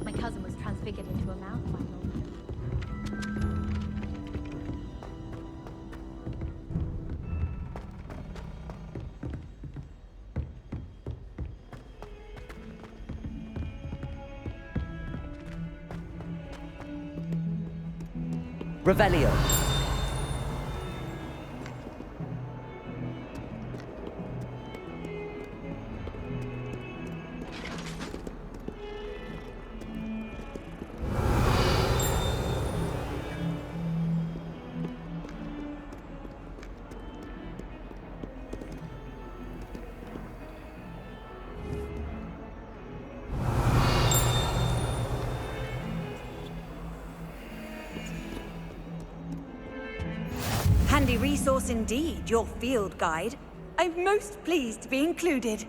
My cousin was transfigured into a mouse by an old hope. Revelio. Handy resource indeed, your field guide. I'm most pleased to be included.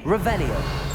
Revelio.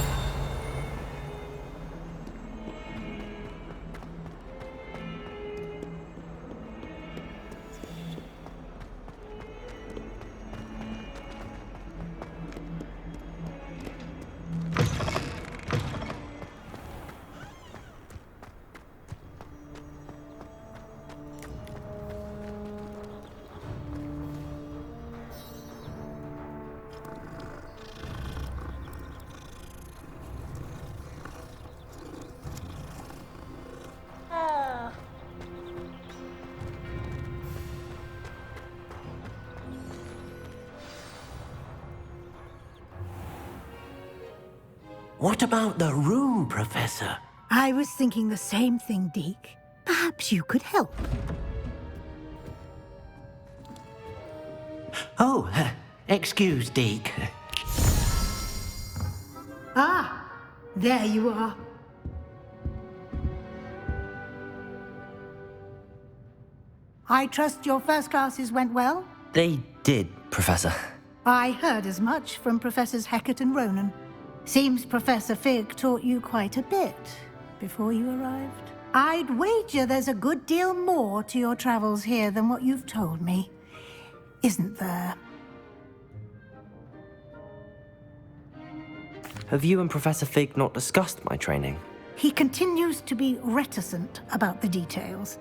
What about the room, Professor? I was thinking the same thing, Deke. Perhaps you could help. Oh, excuse, Deke. Ah, there you are. I trust your first classes went well? They did, Professor. I heard as much from Professors Hecat and Ronan. Seems Professor Fig taught you quite a bit before you arrived. I'd wager there's a good deal more to your travels here than what you've told me. Isn't there? Have you and Professor Fig not discussed my training? He continues to be reticent about the details,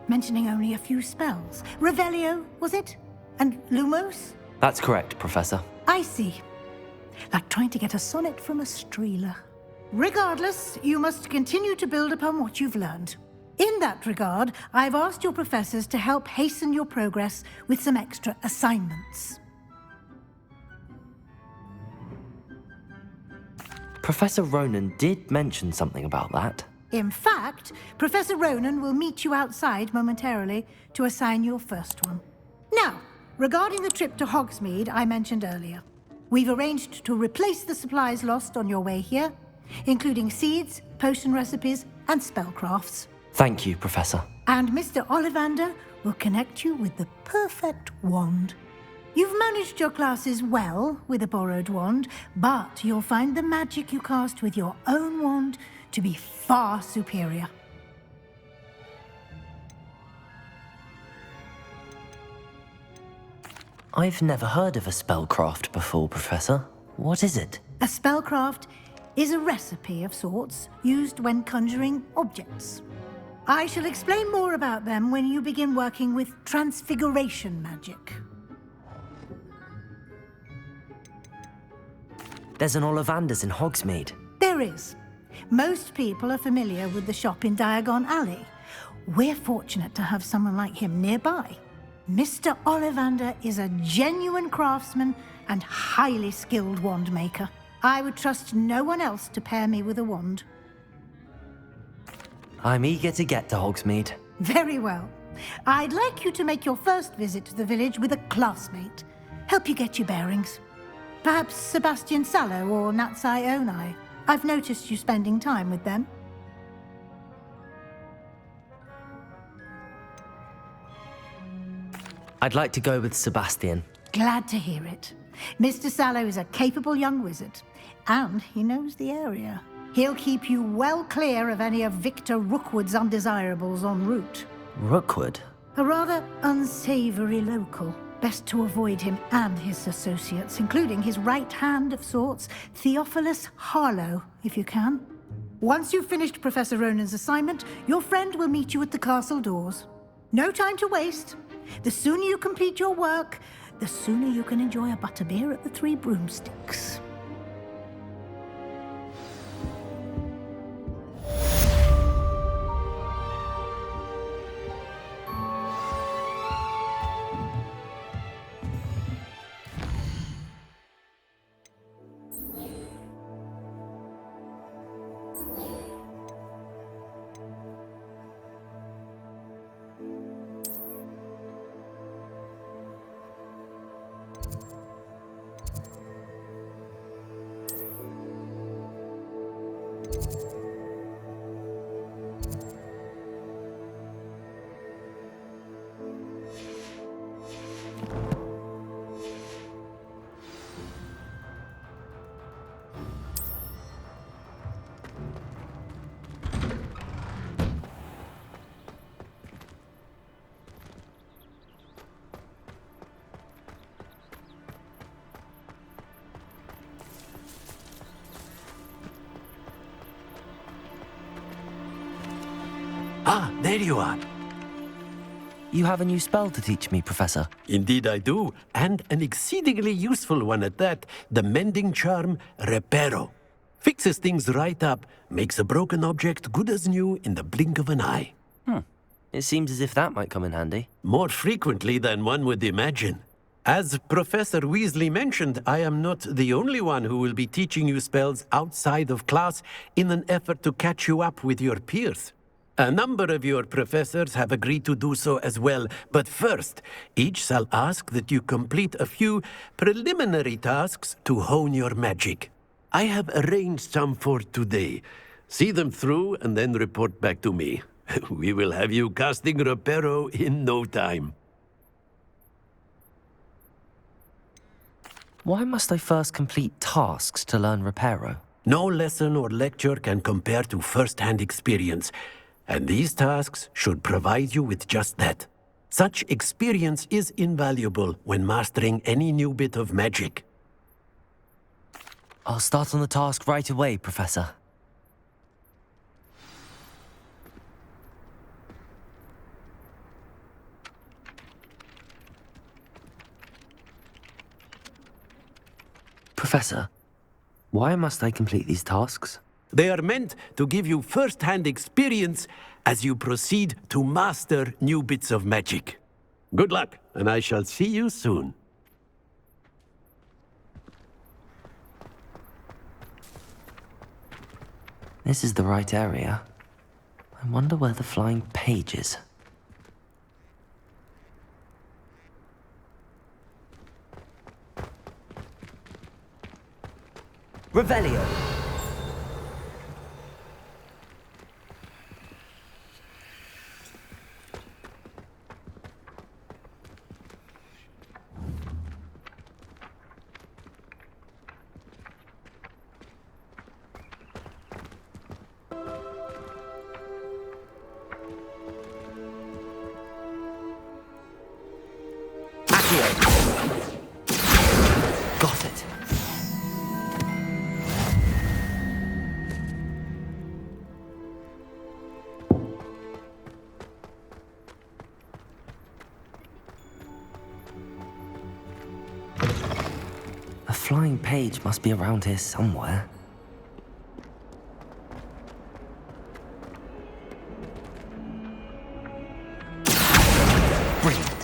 mentioning only a few spells. Revelio, was it? And Lumos? That's correct, Professor. I see. Like trying to get a sonnet from a streeler. Regardless, you must continue to build upon what you've learned. In that regard, I've asked your professors to help hasten your progress with some extra assignments. Professor Ronan did mention something about that. In fact, Professor Ronan will meet you outside momentarily to assign your first one. Now, regarding the trip to Hogsmeade I mentioned earlier, we've arranged to replace the supplies lost on your way here, including seeds, potion recipes, and spellcrafts. Thank you, Professor. And Mr. Ollivander will connect you with the perfect wand. You've managed your classes well with a borrowed wand, but you'll find the magic you cast with your own wand to be far superior. I've never heard of a spellcraft before, Professor. What is it? A spellcraft is a recipe of sorts used when conjuring objects. I shall explain more about them when you begin working with transfiguration magic. There's an Ollivander's in Hogsmeade. There is. Most people are familiar with the shop in Diagon Alley. We're fortunate to have someone like him nearby. Mr. Ollivander is a genuine craftsman and highly skilled wand maker. I would trust no one else to pair me with a wand. I'm eager to get to Hogsmeade. Very well. I'd like you to make your first visit to the village with a classmate. Help you get your bearings. Perhaps Sebastian Sallow or Natsai Onai. I've noticed you spending time with them. I'd like to go with Sebastian. Glad to hear it. Mr. Sallow is a capable young wizard, and he knows the area. He'll keep you well clear of any of Victor Rookwood's undesirables en route. Rookwood? A rather unsavory local. Best to avoid him and his associates, including his right hand of sorts, Theophilus Harlow, if you can. Once you've finished Professor Ronan's assignment, your friend will meet you at the castle doors. No time to waste. The sooner you complete your work, the sooner you can enjoy a butterbeer at the Three Broomsticks. Ah, there you are. You have a new spell to teach me, Professor. Indeed I do, and an exceedingly useful one at that. The mending charm, Reparo. Fixes things right up, makes a broken object good as new in the blink of an eye. It seems as if that might come in handy. More frequently than one would imagine. As Professor Weasley mentioned, I am not the only one who will be teaching you spells outside of class in an effort to catch you up with your peers. A number of your professors have agreed to do so as well, but first, each shall ask that you complete a few preliminary tasks to hone your magic. I have arranged some for today. See them through and then report back to me. We will have you casting Reparo in no time. Why must I first complete tasks to learn Reparo? No lesson or lecture can compare to first-hand experience. And these tasks should provide you with just that. Such experience is invaluable when mastering any new bit of magic. I'll start on the task right away, Professor. Professor, why must I complete these tasks? They are meant to give you first-hand experience as you proceed to master new bits of magic. Good luck, and I shall see you soon. This is the right area. I wonder where the flying page is. Revelio! Got it. A flying page must be around here somewhere. Brilliant.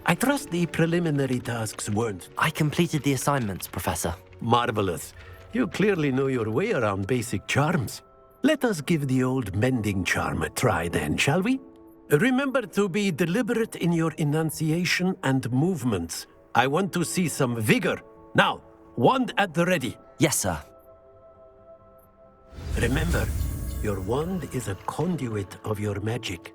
I trust the preliminary tasks weren't I completed the assignments, Professor. marvelous. You clearly know your way around basic charms. Let us give the old mending charm a try then, shall we? Remember to be deliberate in your enunciation and movements. I want to see some vigor. Now, wand at the ready. Yes, sir. Remember, your wand is a conduit of your magic.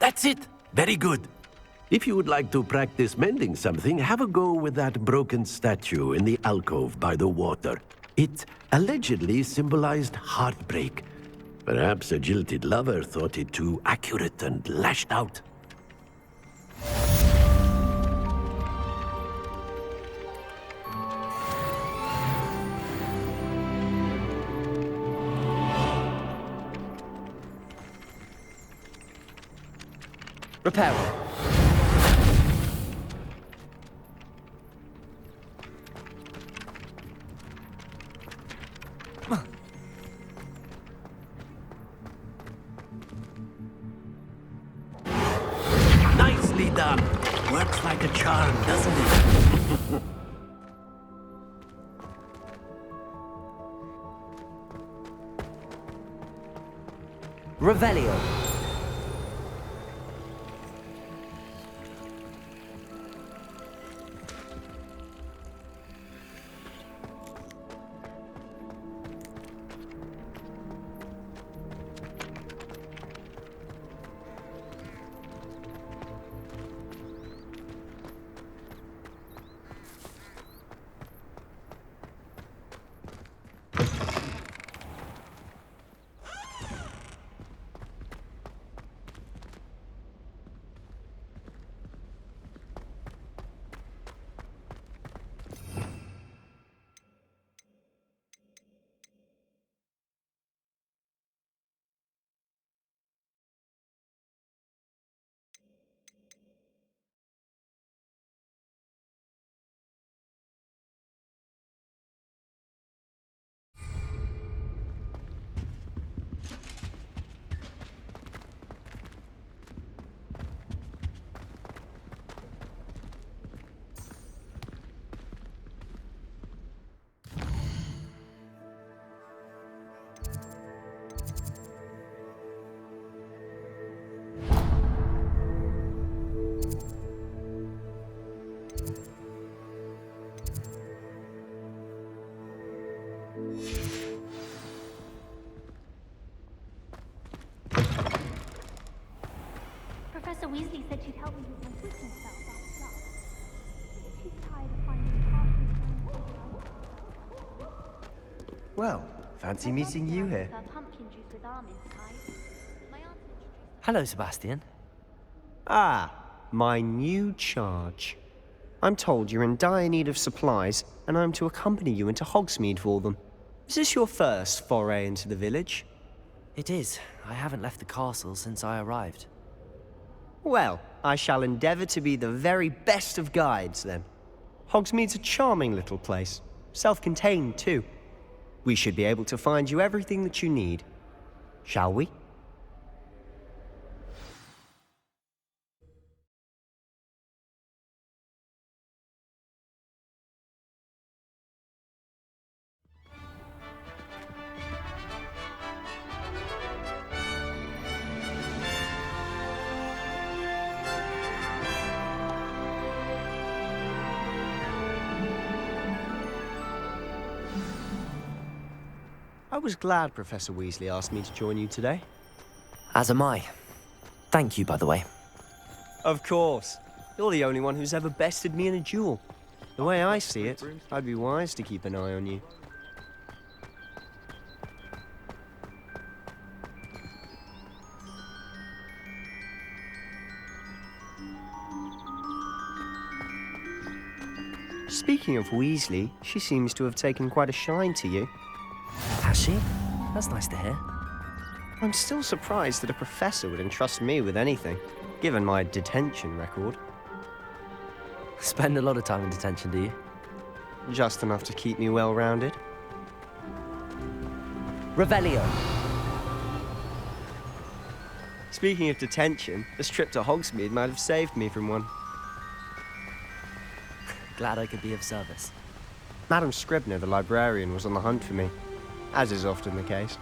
That's it! Very good. If you would like to practice mending something, have a go with that broken statue in the alcove by the water. It allegedly symbolized heartbreak. Perhaps a jilted lover thought it too accurate and lashed out. Repair. Nicely done. Works like a charm, doesn't it? Revelio. Professor Weasley said she'd help me with my teaching spells after class. She's tired of finding parties. Well, fancy meeting you here. Pumpkin juice with almond pies. My aunt introduced. Hello, Sebastian. Ah, my new charge. I'm told you're in dire need of supplies, and I'm to accompany you into Hogsmeade for them. Is this your first foray into the village? It is. I haven't left the castle since I arrived. Well, I shall endeavour to be the very best of guides, then. Hogsmeade's a charming little place. Self-contained, too. We should be able to find you everything that you need. Shall we? I was glad Professor Weasley asked me to join you today. As am I. Thank you, by the way. Of course. You're the only one who's ever bested me in a duel. The way I see it, I'd be wise to keep an eye on you. Speaking of Weasley, she seems to have taken quite a shine to you. Has she? That's nice to hear. I'm still surprised that a professor would entrust me with anything, given my detention record. Spend a lot of time in detention, do you? Just enough to keep me well-rounded. Revelio. Speaking of detention, this trip to Hogsmeade might have saved me from one. Glad I could be of service. Madam Scribner, the librarian, was on the hunt for me, as is often the case.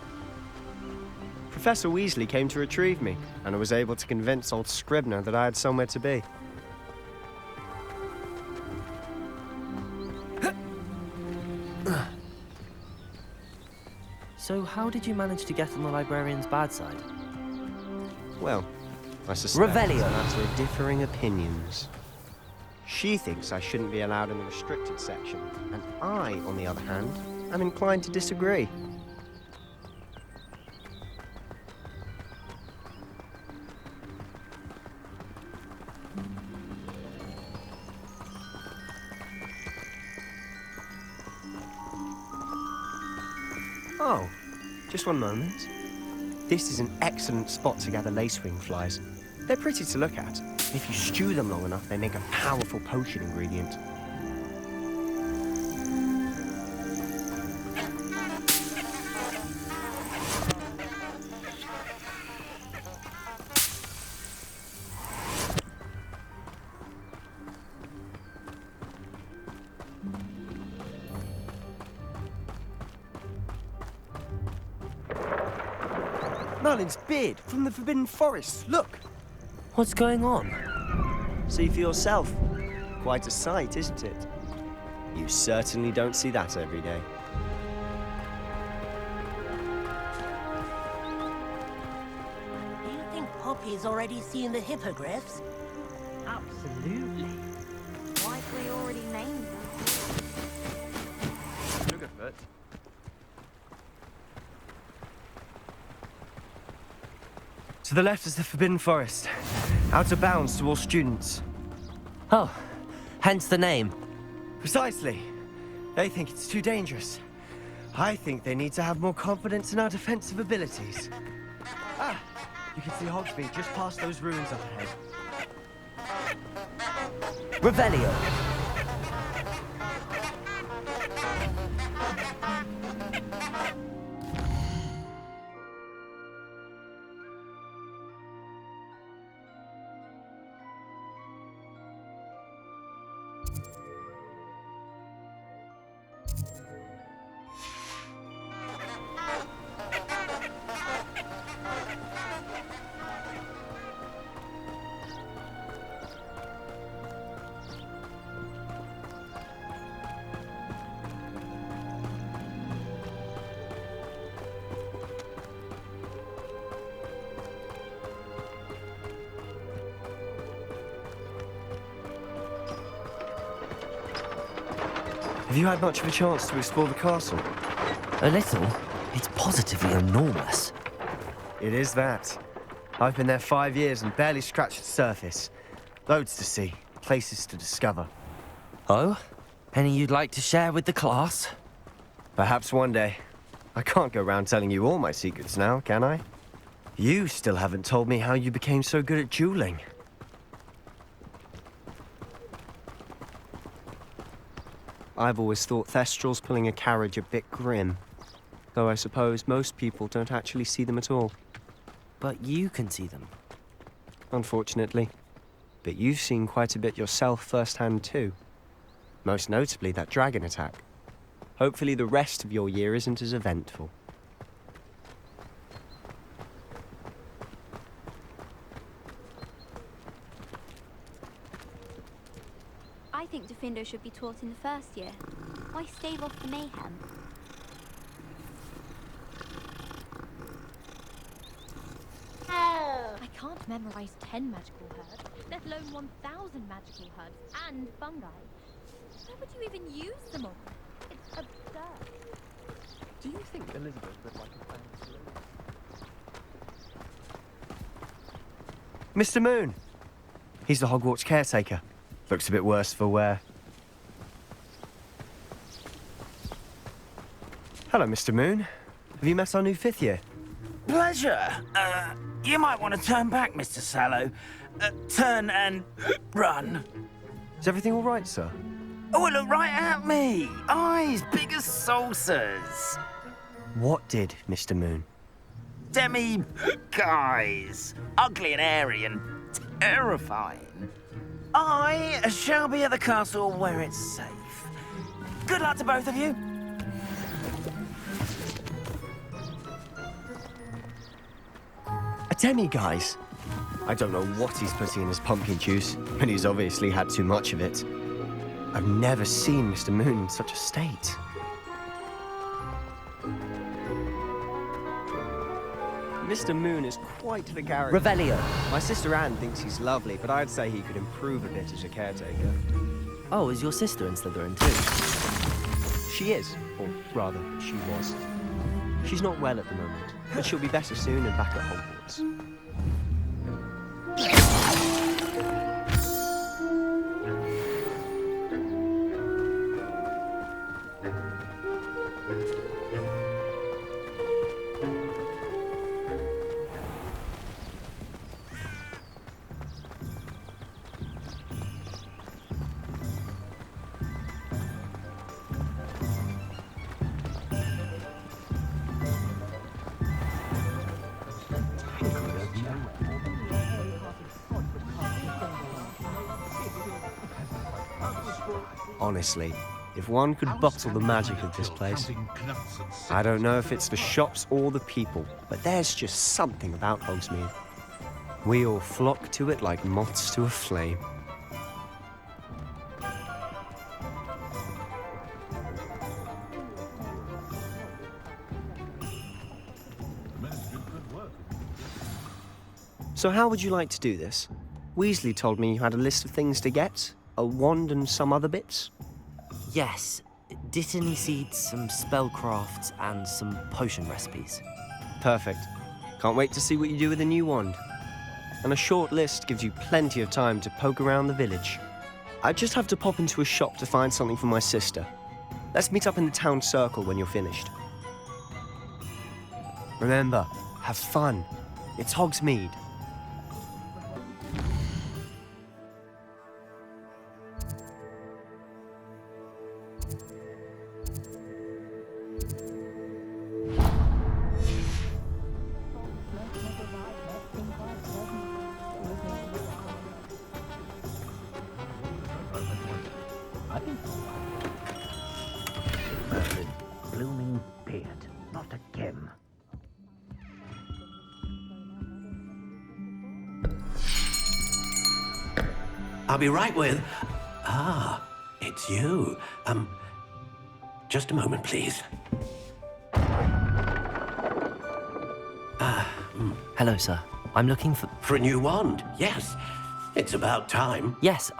Professor Weasley came to retrieve me, and I was able to convince old Scribner that I had somewhere to be. So how did you manage to get on the librarian's bad side? Well, I suspect Revelio. it's a matter of differing opinions. She thinks I shouldn't be allowed in the restricted section, and I, on the other hand, am inclined to disagree. Oh, just one moment. This is an excellent spot to gather lacewing flies. They're pretty to look at. If you stew them long enough, they make a powerful potion ingredient. Merlin's beard from the Forbidden Forest. Look! What's going on? See for yourself. Quite a sight, isn't it? You certainly don't see that every day. Do you think Poppy's already seen the hippogriffs? Absolutely. Like we already named them. Sugarfoot. To the left is the Forbidden Forest. Out of bounds to all students. Oh, hence the name. Precisely. They think it's too dangerous. I think they need to have more confidence in our defensive abilities. Ah, you can see Hogsmeade just past those ruins up ahead. Revelio. Have you had much of a chance to explore the castle? A little. It's positively enormous. It is that. I've been there 5 years and barely scratched the surface. Loads to see, places to discover. Oh? Any you'd like to share with the class? Perhaps one day. I can't go around telling you all my secrets now, can I? You still haven't told me how you became so good at dueling. I've always thought Thestrals pulling a carriage a bit grim. Though I suppose most people don't actually see them at all. But you can see them. Unfortunately. But you've seen quite a bit yourself firsthand too. Most notably that dragon attack. Hopefully the rest of your year isn't as eventful. I think Defendo should be taught in the first year. Why stave off the mayhem? I can't memorize 10 magical herbs, let alone 1,000 magical herbs and fungi. Where would you even use them all? It's absurd. Do you think Elizabeth would like a fancy? Mr. Moon! He's the Hogwarts caretaker. Looks a bit worse for wear. Hello, Mr. Moon. Have you met our new 5th year? Pleasure. You might want to turn back, Mr. Sallow. Turn and run. Is everything all right, sir? Oh, it looked right at me. Eyes big as saucers. What did, Mr. Moon? Demi guys. Ugly and hairy and terrifying. I shall be at the castle where it's safe. Good luck to both of you. A demi-guise? I don't know what he's putting in his pumpkin juice, but he's obviously had too much of it. I've never seen Mr. Moon in such a state. Mr. Moon is quite the character. Revelio. My sister Anne thinks he's lovely, but I'd say he could improve a bit as a caretaker. Oh, is your sister in Slytherin too? She is, or rather, she was. She's not well at the moment, but she'll be better soon and back at Hogwarts. Honestly, if one could bottle the magic of this place, I don't know if it's the shops or the people, but there's just something about Hogsmeade. We all flock to it like moths to a flame. So how would you like to do this? Weasley told me you had a list of things to get, a wand and some other bits. Yes. Dittany seeds, some spellcrafts, and some potion recipes. Perfect. Can't wait to see what you do with the new wand. And a short list gives you plenty of time to poke around the village. I just have to pop into a shop to find something for my sister. Let's meet up in the town circle when you're finished. Remember, have fun. It's Hogsmeade. Blooming beard, not again. I'll be right with... Ah, it's you. Just a moment, please. Hello, sir. I'm looking for... For a new wand, yes. It's about time. Yes,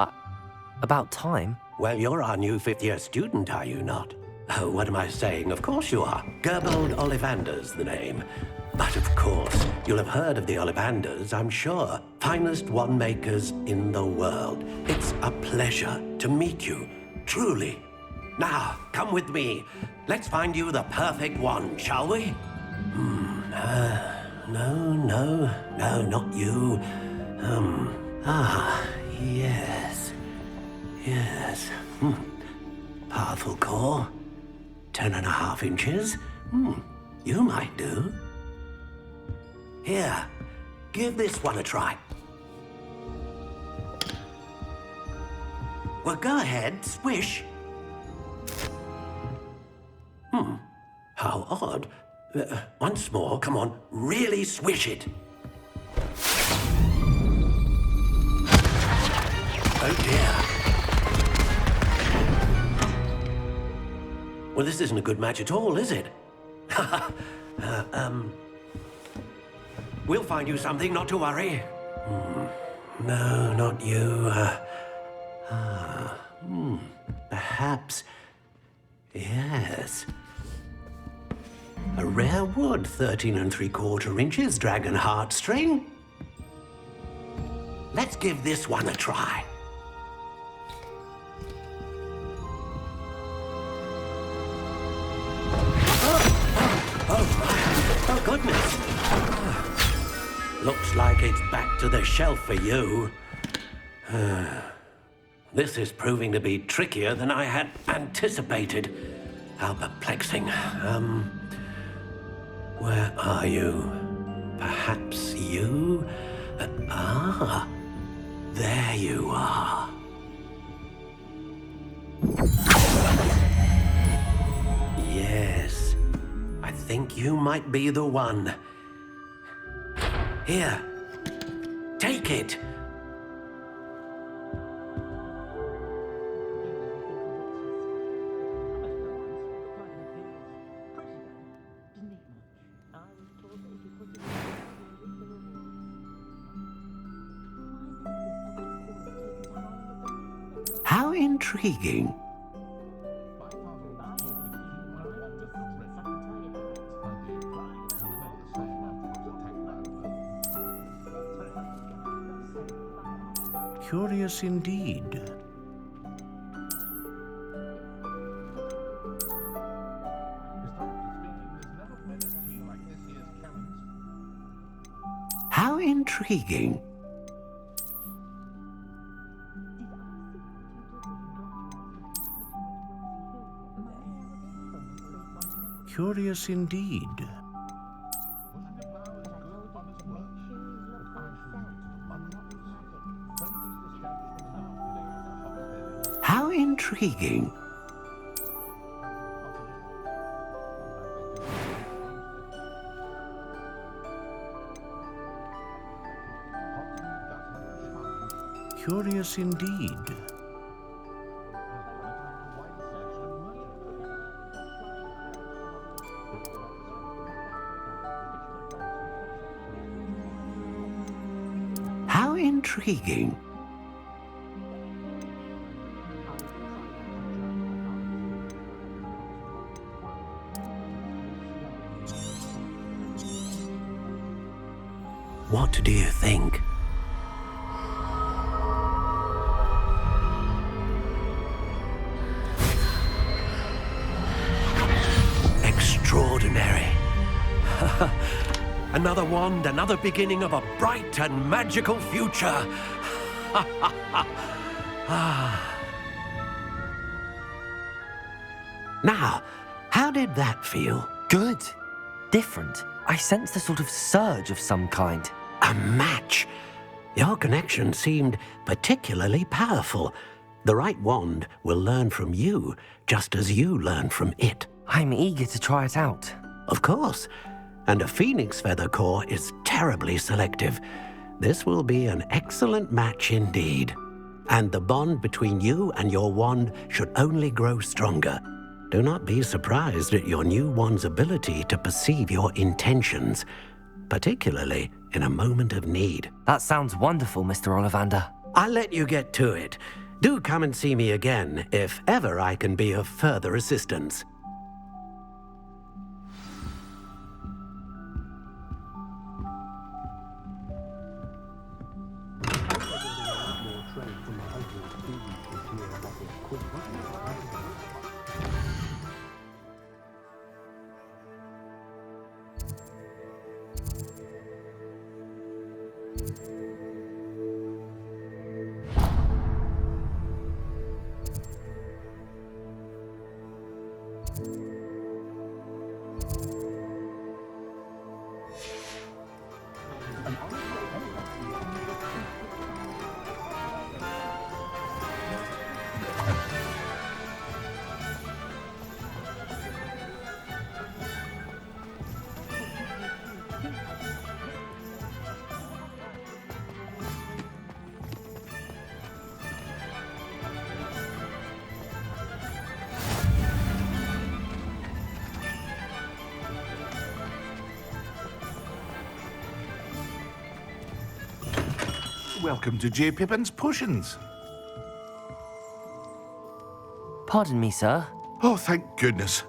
about time? Well, you're our new fifth-year student, are you not? Oh, what am I saying? Of course you are. Gerbold Ollivander's the name. But of course, you'll have heard of the Ollivanders, I'm sure. Finest wand makers in the world. It's a pleasure to meet you, truly. Now, come with me. Let's find you the perfect wand, shall we? No, not you. Yes. Powerful core. 10.5 inches. You might do. Here, give this one a try. Well, go ahead, swish. How odd. Once more, come on, really swish it. Oh dear. Well, this isn't a good match at all, is it? We'll find you something, not to worry. No, not you. Perhaps... Yes. A rare wood, 13 3/4 inches, dragon heartstring. Let's give this one a try. Oh, goodness. Looks like it's back to the shelf for you. This is proving to be trickier than I had anticipated. How perplexing. Where are you? Perhaps you? There you are. Yes, I think you might be the one. Here, take it. How intriguing. Curious indeed. How intriguing. Curious indeed. How intriguing. Curious indeed. How intriguing. What do you think? Extraordinary. Another wand, another beginning of a bright and magical future. Now, how did that feel? Good. Different. I sensed a sort of surge of some kind. A match. Your connection seemed particularly powerful. The right wand will learn from you, just as you learn from it. I'm eager to try it out. Of course. And a phoenix feather core is terribly selective. This will be an excellent match indeed. And the bond between you and your wand should only grow stronger. Do not be surprised at your new wand's ability to perceive your intentions, particularly in a moment of need. That sounds wonderful, Mr. Ollivander. I'll let you get to it. Do come and see me again if ever I can be of further assistance. Welcome to J. Pippin's Potions. Pardon me, sir. Oh, thank goodness.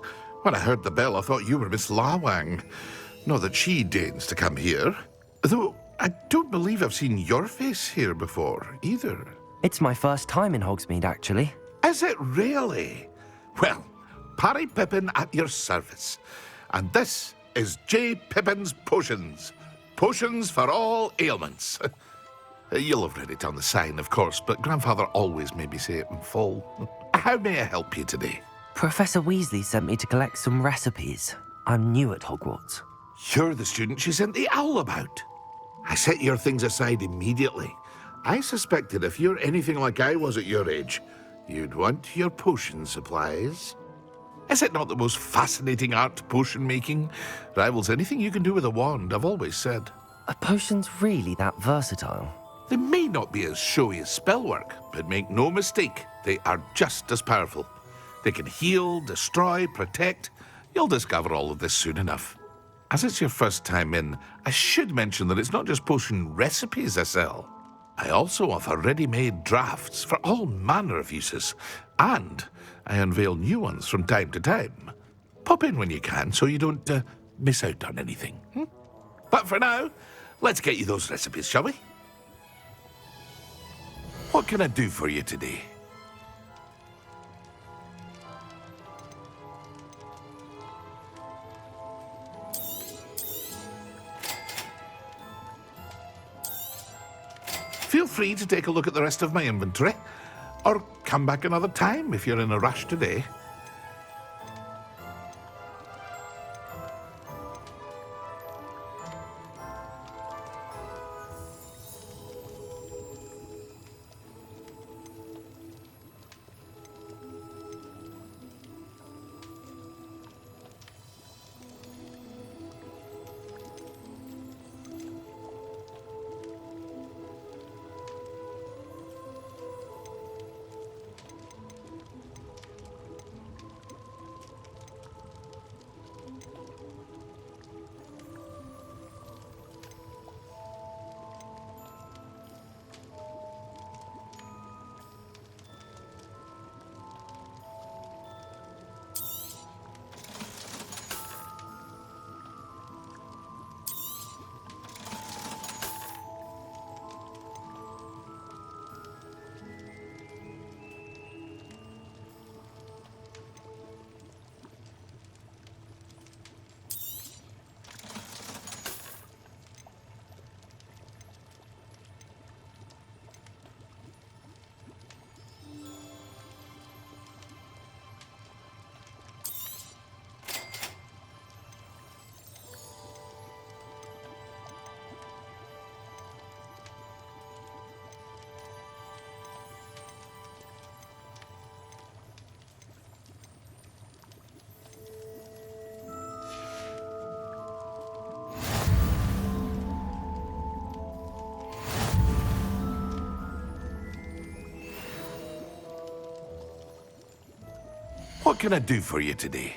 When I heard the bell, I thought you were Miss Lawang. Not that she deigns to come here. Though, I don't believe I've seen your face here before, either. It's my first time in Hogsmeade, actually. Is it really? Well, Parry Pippin at your service. And this is J. Pippin's Potions. Potions for all ailments. You'll have read it on the sign, of course, but Grandfather always made me say it in full. How may I help you today? Professor Weasley sent me to collect some recipes. I'm new at Hogwarts. You're the student she sent the owl about. I set your things aside immediately. I suspected if you're anything like I was at your age, you'd want your potion supplies. Is it not the most fascinating art, potion making? Rivals anything you can do with a wand, I've always said. Are potions really that versatile? They may not be as showy as spellwork, but make no mistake, they are just as powerful. They can heal, destroy, protect. You'll discover all of this soon enough. As it's your first time in, I should mention that it's not just potion recipes I sell. I also offer ready-made drafts for all manner of uses, and I unveil new ones from time to time. Pop in when you can so you don't miss out on anything. But for now, let's get you those recipes, shall we? What can I do for you today? Feel free to take a look at the rest of my inventory, or come back another time if you're in a rush today. What can I do for you today?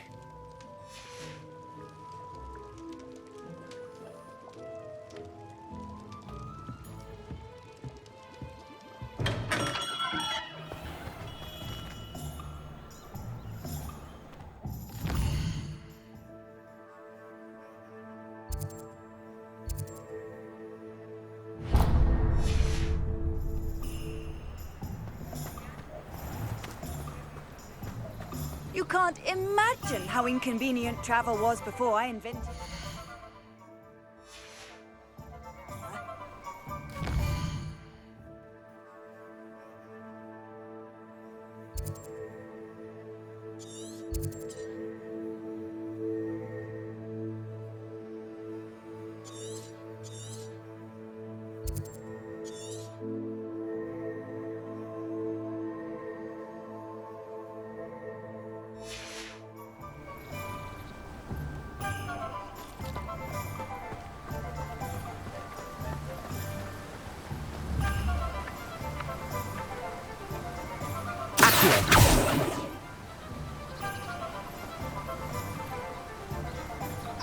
You can't imagine how inconvenient travel was before I invented it.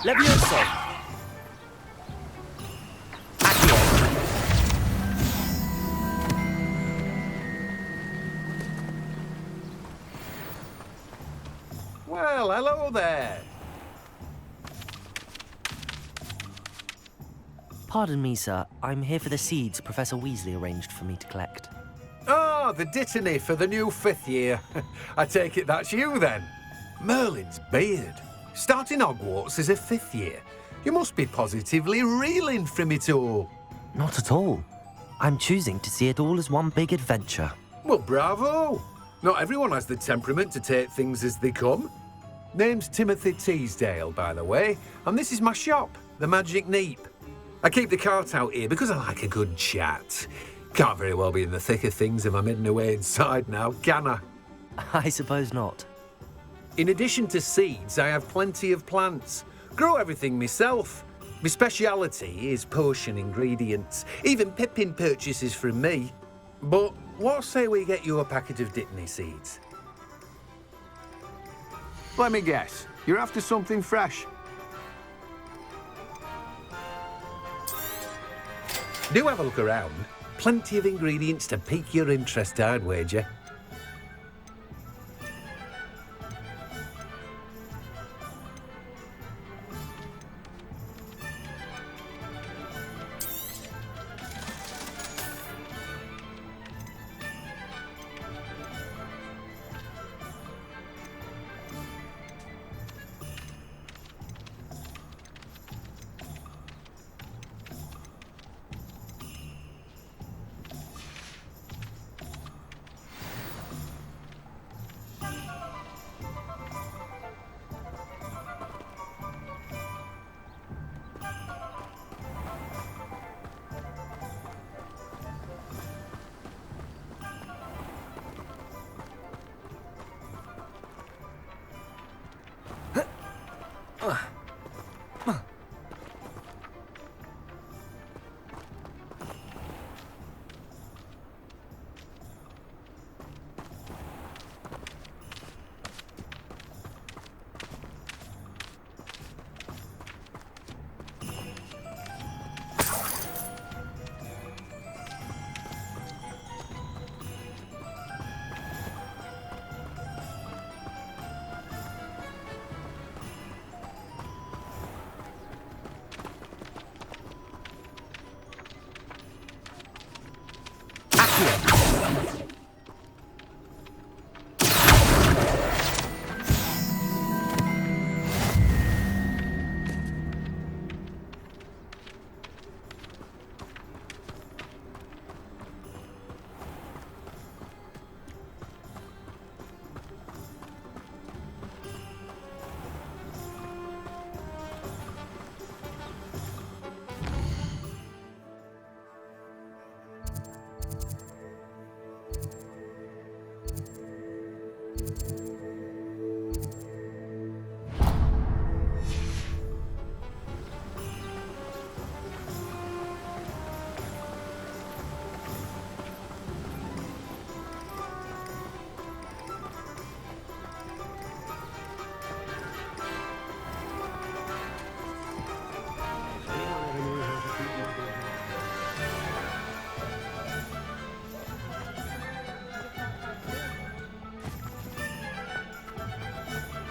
Levioso! Well, hello there. Pardon me, sir. I'm here for the seeds Professor Weasley arranged for me to collect. Ah, the dittany for the new 5th year. I take it that's you, then. Merlin's beard. Starting Hogwarts as a 5th year. You must be positively reeling from it all. Not at all. I'm choosing to see it all as one big adventure. Well, bravo! Not everyone has the temperament to take things as they come. Name's Timothy Teasdale, by the way, and this is my shop, the Magic Neep. I keep the cart out here because I like a good chat. Can't very well be in the thick of things if I'm hidden away inside now, can I? I suppose not. In addition to seeds, I have plenty of plants. Grow everything myself. My speciality is potion ingredients. Even Pippin purchases from me. But what say we get you a packet of Dittany seeds? Let me guess. You're after something fresh. Do have a look around. Plenty of ingredients to pique your interest, I'd wager.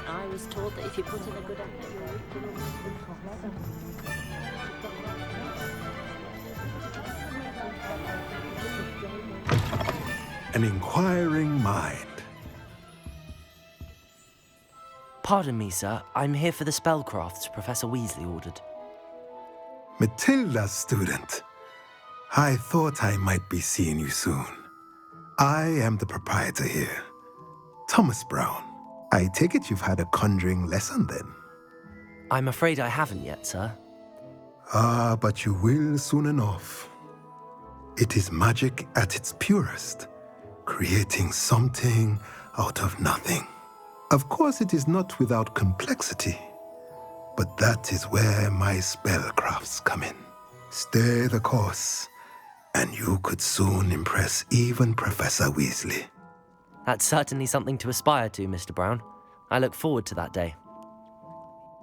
I was told that if you put in a good effort, An inquiring mind. Pardon me, sir. I'm here for the spellcrafts Professor Weasley ordered. Matilda's student. I thought I might be seeing you soon. I am the proprietor here, Thomas Brown. I take it you've had a conjuring lesson then? I'm afraid I haven't yet, sir. Ah, but you will soon enough. It is magic at its purest, creating something out of nothing. Of course, it is not without complexity, but that is where my spellcrafts come in. Stay the course, and you could soon impress even Professor Weasley. That's certainly something to aspire to, Mr. Brown. I look forward to that day.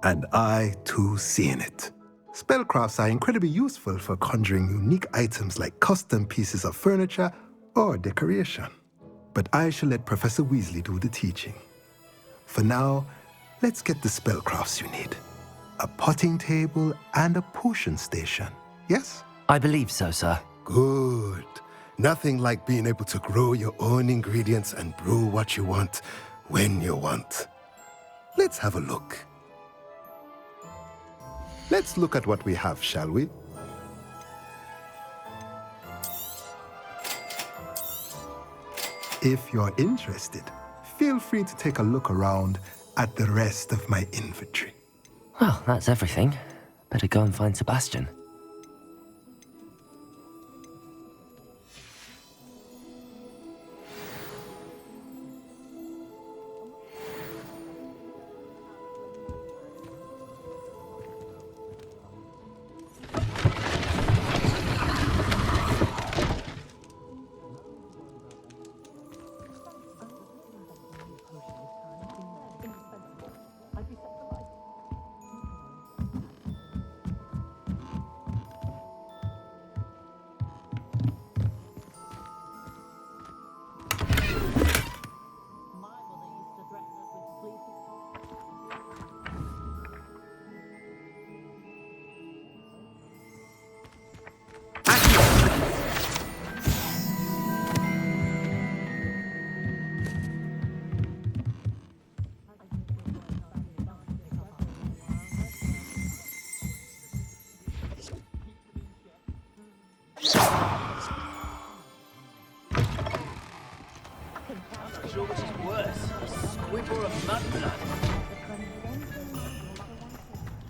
And I, too, seeing it. Spellcrafts are incredibly useful for conjuring unique items like custom pieces of furniture or decoration. But I shall let Professor Weasley do the teaching. For now, let's get the spellcrafts you need. A potting table and a potion station, yes? I believe so, sir. Good. Nothing like being able to grow your own ingredients and brew what you want when you want. Let's have a look. Let's look at what we have, shall we? If you're interested, feel free to take a look around at the rest of my inventory. Well, that's everything. Better go and find Sebastian.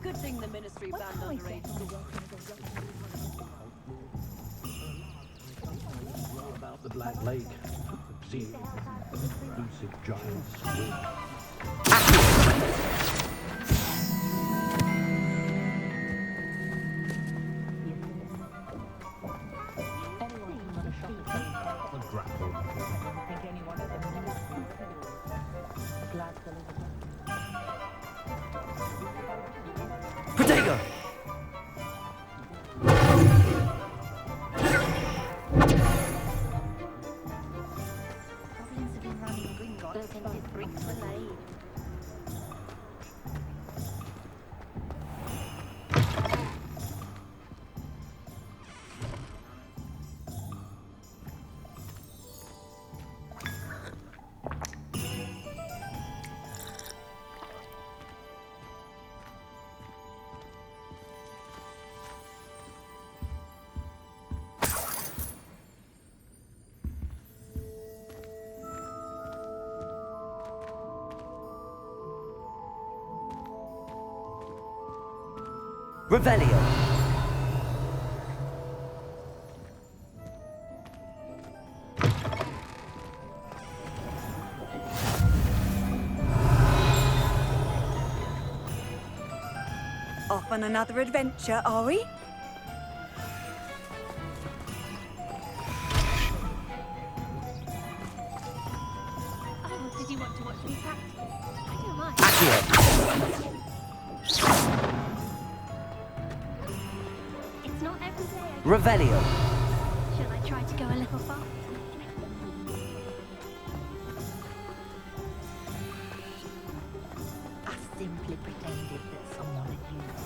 Good thing the Ministry banned underage. About the Black Lake. See, elusive giant squid. Protego! Goblins have been running Gringotts since its bricks were laid. Revelio! Off on another adventure, are we? Oh, did you want to watch me practice? I don't mind. Accio! It's not every day I... Revelio! Shall I try to go a little far? I simply pretended that someone had used it.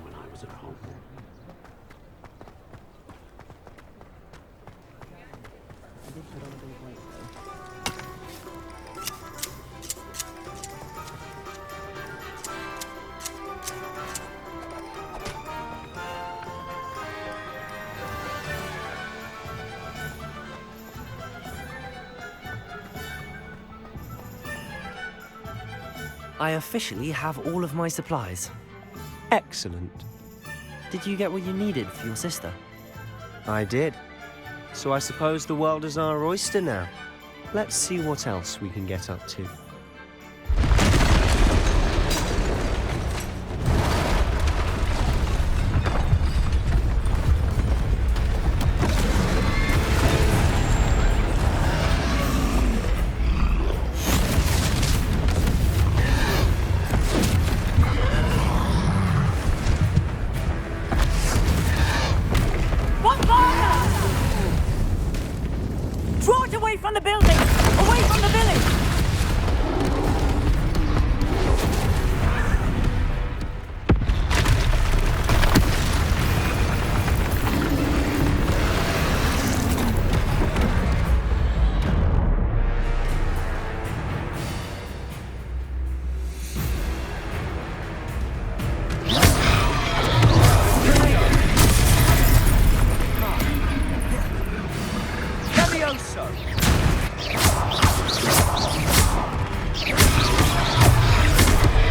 When I was at home. I officially have all of my supplies. Excellent. Did you get what you needed for your sister? I did. So I suppose the world is our oyster now. Let's see what else we can get up to. from the building! Away from the village!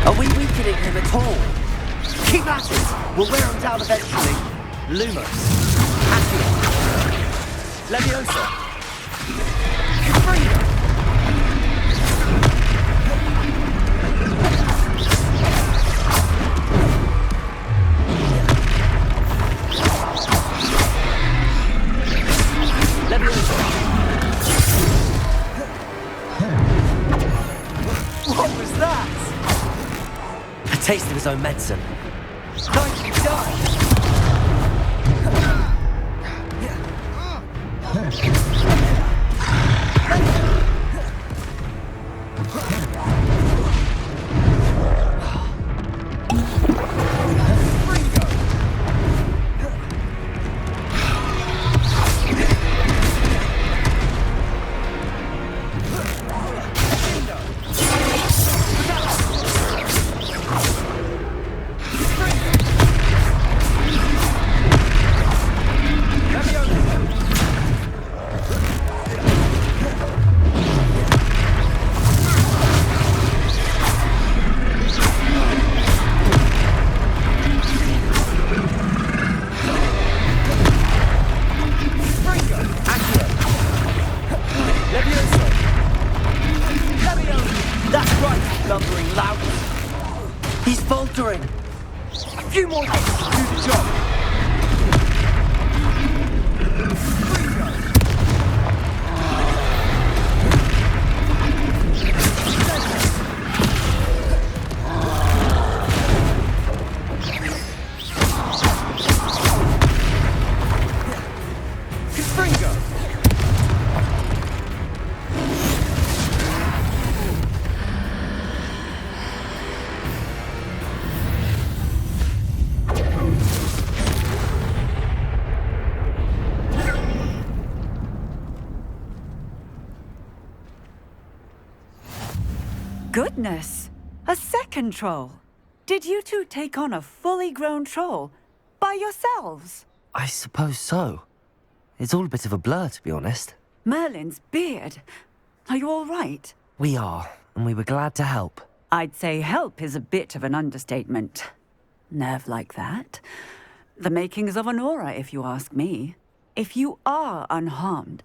Are we weakening him at all? Keep at it! We'll wear him down eventually. Lumos. Accio. Leviosa. Freedom. What was that? A taste of his own medicine. Nicely done! Lumbering loudly. He's faltering. A few more hits to do the job. Goodness! A second troll! Did you two take on a fully grown troll? By yourselves? I suppose so. It's all a bit of a blur, to be honest. Merlin's beard. Are you all right? We are, and we were glad to help. I'd say help is a bit of an understatement. Nerve like that. The makings of an aura, if you ask me. If you are unharmed,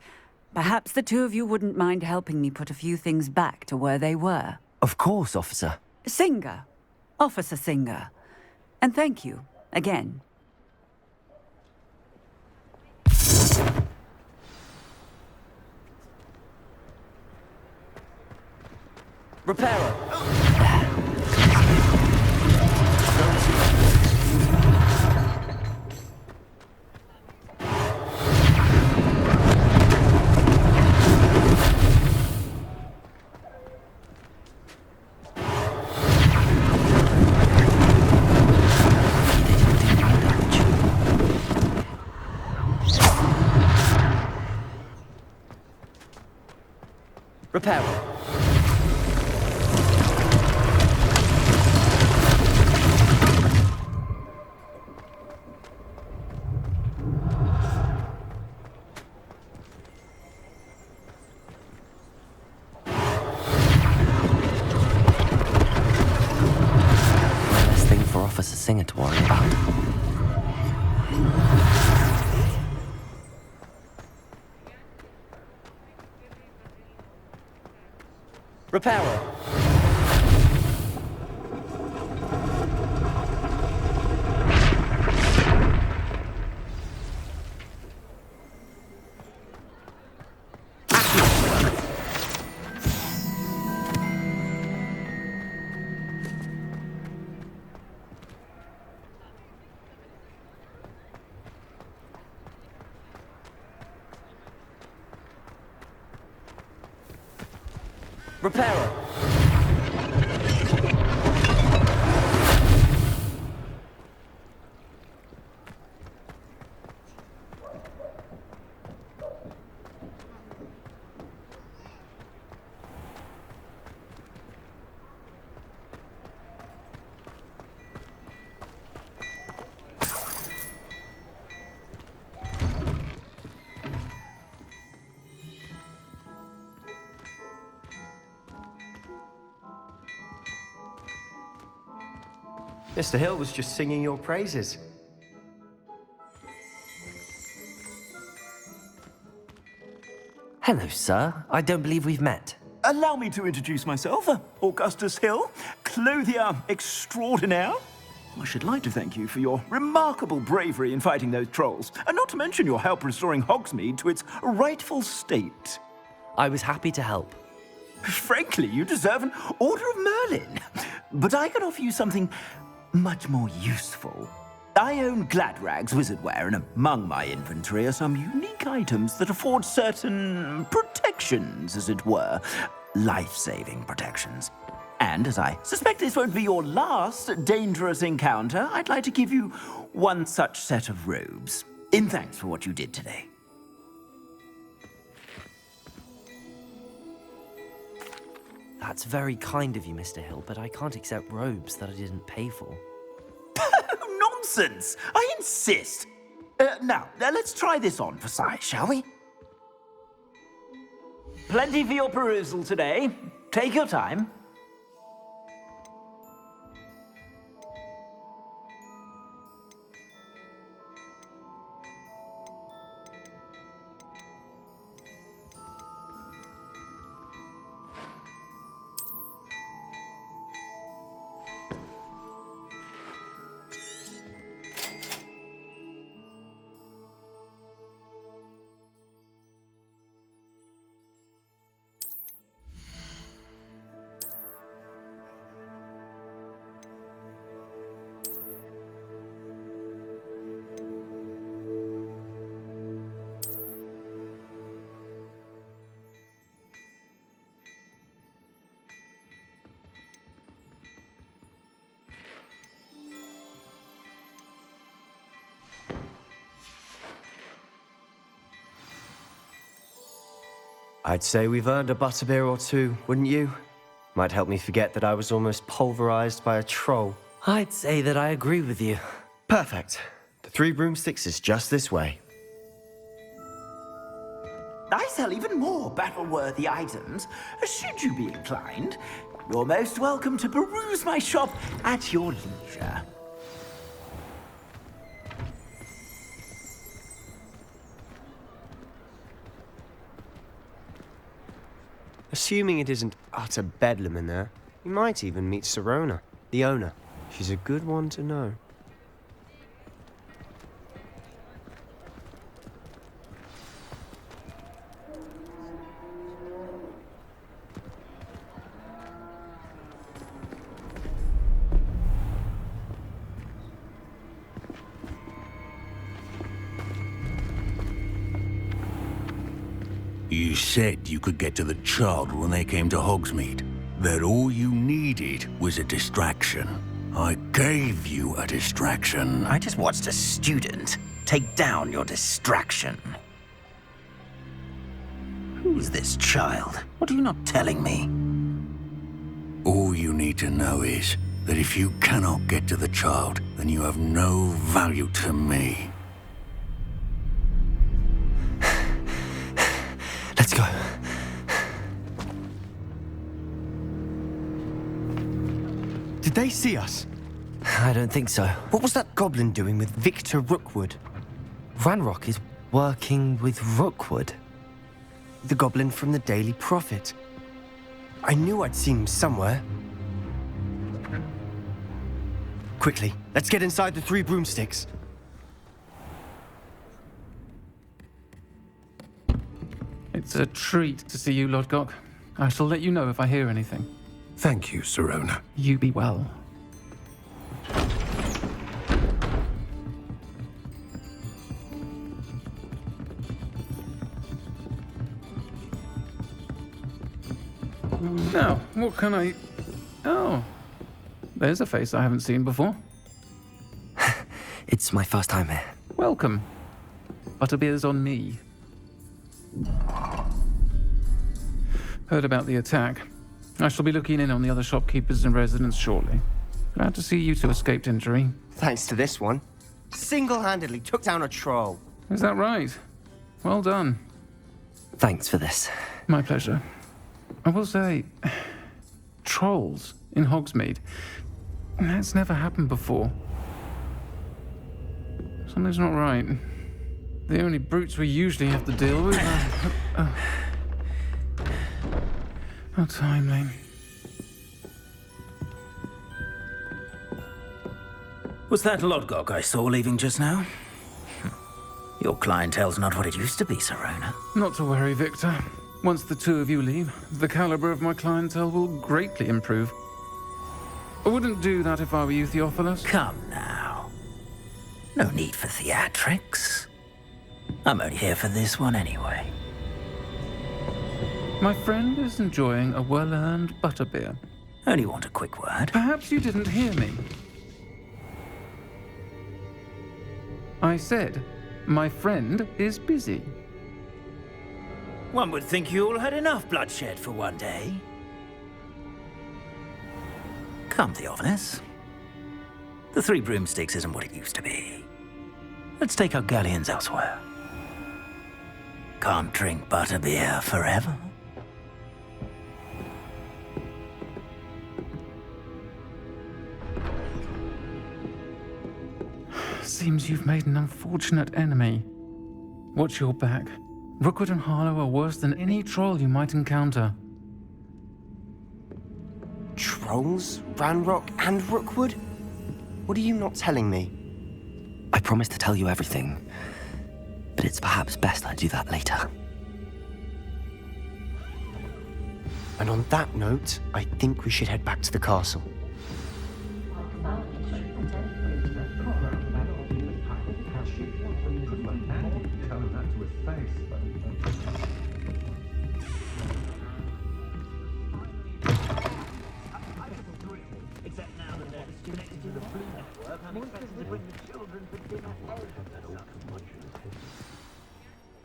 perhaps the two of you wouldn't mind helping me put a few things back to where they were. Of course, officer. Singer. Officer Singer. And thank you, again. Repairer. Repairer. Less thing for Officer Singer to worry about. Repairer. Reparo! Mr. Hill was just singing your praises. Hello, sir. I don't believe we've met. Allow me to introduce myself, Augustus Hill, clothier extraordinaire. I should like to thank you for your remarkable bravery in fighting those trolls, and not to mention your help restoring Hogsmeade to its rightful state. I was happy to help. Frankly, you deserve an Order of Merlin. But I can offer you something much more useful. I own Gladrag's wizardware, and among my inventory are some unique items that afford certain protections, as it were. Life-saving protections. And as I suspect this won't be your last dangerous encounter, I'd like to give you one such set of robes, in thanks for what you did today. That's very kind of you, Mr. Hill, but I can't accept robes that I didn't pay for. Nonsense! I insist! Now, let's try this on for size, shall we? Plenty for your perusal today. Take your time. I'd say we've earned a butterbeer or two, wouldn't you? Might help me forget that I was almost pulverized by a troll. I'd say that I agree with you. Perfect. The Three Broomsticks is just this way. I sell even more battle-worthy items. Should you be inclined, you're most welcome to peruse my shop at your leisure. Assuming it isn't utter bedlam in there, you might even meet Sirona, the owner. She's a good one to know. You said you could get to the child when they came to Hogsmeade. That all you needed was a distraction. I gave you a distraction. I just watched a student take down your distraction. Who's this child? What are you not telling me? All you need to know is that if you cannot get to the child, then you have no value to me. Let's go. Did they see us? I don't think so. What was that goblin doing with Victor Rookwood? Ranrock is working with Rookwood. The goblin from the Daily Prophet. I knew I'd seen him somewhere. Quickly, let's get inside the Three Broomsticks. It's a treat to see you, Lodgok. I shall let you know if I hear anything. Thank you, Sirona. You be well. Now, what can I... Oh, there's a face I haven't seen before. It's my first time here. Welcome. Butterbeer's on me. Heard about the attack. I shall be looking in on the other shopkeepers and residents shortly. Glad to see you two escaped injury. Thanks to this one. Single-handedly took down a troll. Is that right? Well done. Thanks for this. My pleasure. I will say, trolls in Hogsmeade. That's never happened before. Something's not right. The only brutes we usually have to deal with are... How timely. Was that Lodgok I saw leaving just now? Your clientele's not what it used to be, Sirona. Not to worry, Victor. Once the two of you leave, the caliber of my clientele will greatly improve. I wouldn't do that if I were you, Theophilus. Come now. No need for theatrics. I'm only here for this one anyway. My friend is enjoying a well-earned butterbeer. Only want a quick word. Perhaps you didn't hear me. I said, my friend is busy. One would think you all had enough bloodshed for one day. Come, Theophilus. The Three Broomsticks isn't what it used to be. Let's take our galleons elsewhere. Can't drink butterbeer forever. Seems you've made an unfortunate enemy. Watch your back. Rookwood and Harlow are worse than any troll you might encounter. Trolls? Ranrock and Rookwood? What are you not telling me? I promised to tell you everything, but it's perhaps best I do that later. And on that note, I think we should head back to the castle.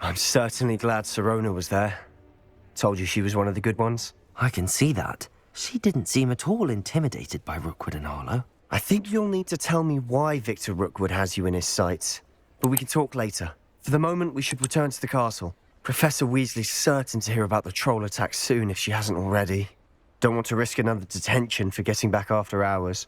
I'm certainly glad Sirona was there. Told you she was one of the good ones. I can see that. She didn't seem at all intimidated by Rookwood and Harlow. I think you'll need to tell me why Victor Rookwood has you in his sights. But we can talk later. For the moment, we should return to the castle. Professor Weasley's certain to hear about the troll attack soon if she hasn't already. Don't want to risk another detention for getting back after hours.